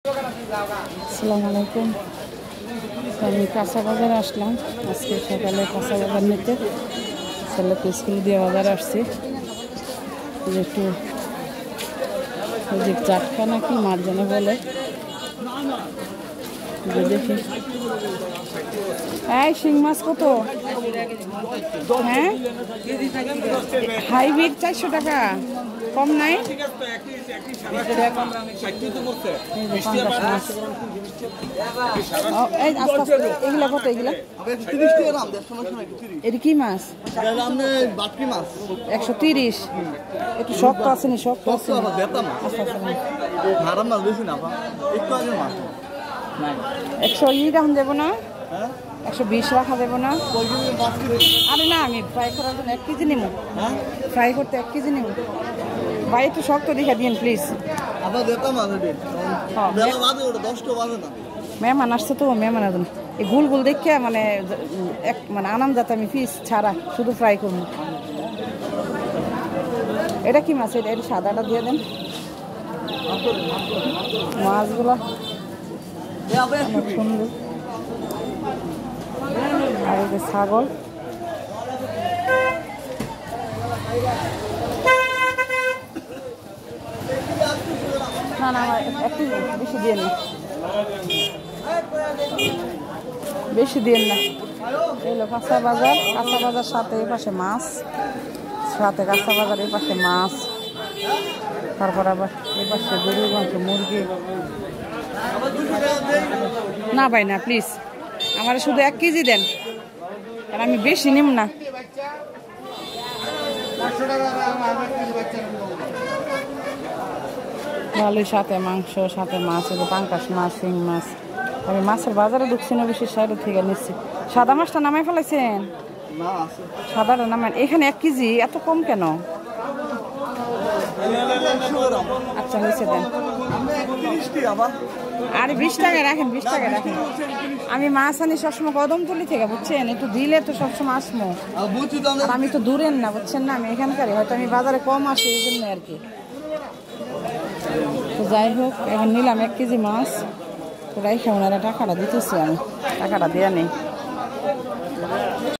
আসসালামু আলাইকুম। আমি কাঁচা বাজারে আসলাম আজকে সকালে কাঁচা বাজার নিতে। ছেলেকে স্কুল দিয়ে বাজারে আসছি। একটু ওই যে চাটকা নাকি মার্জানে বলে দেখি। এই শিং মাছ কত? হ্যাঁ, হাইব্রিড 400 টাকা, কম নাই? এগুলা কত? এগুলা এটা কি মাছ? 130। একটু শক্ত আছে নি? শক্ত আছে? 100 রাখা দেবো না? 120 রাখা দেবো না? আরে না, আমি ফ্রাই করার জন্য 1 কেজি নেবো। ফ্রাই করতে 1 কেজি নেবো ভাই। একটু শক্ত দেখে দিন প্লিজ। মেহমান আসছে তো, মেহমানের জন্য এই গুল গুল দেখে মানে আনাম যাতে আমি পিস ছাড়া শুধু ফ্রাই করবো। এটা কি মাছ? এটা সাদাটা দিয়ে দেন। মাছগুলো অনেক সুন্দর। আর এই যে ছাগল, না না আমার একটু বেশি দিয়ে না, বেশি দিয়ে না। এলো কাঁচা বাজার। কাঁচা বাজার সাথে এই পাশে মাছ, সাথে কাঁচা বাজার এই পাশে মাছ, তারপর আবার এই পাশে গরুর মাংস, মুরগি। না ভাই না, প্লিজ আমার শুধু 1 কেজি দেন, আর আমি বেশি নিম না। ভালোই, সাথে মাংস, সাথে মাছ, পাঙ্কাশ মাছ, শিং মাছ। আমি মাছের বাজারে ঢুকছি না, বেশি সাইড থেকে নিচ্ছি। সাদা মাছটা নামাই ফেলাইছেন? সাদাটা নামেন। এখানে 1 কেজি এত কম কেন? আচ্ছা নিচে দেন। আরে 20 টাকা রাখেন, 20 টাকা রাখেন। আমি মাছ আনি সবসময় কদমতলি থেকে, বুঝছেন? একটু দিলে তো সবসময় আসবো। আর আমি তো দূরের না, বুঝছেন না, আমি এখানকারই। হয়তো আমি বাজারে কম আসি এই জন্য আর কি। তো যাই হোক, এখন নিলাম 1 কেজি মাছ। তো রাইখে ওনারা টাকাটা দিতেছি, আমি টাকাটা দেওয়া নেই।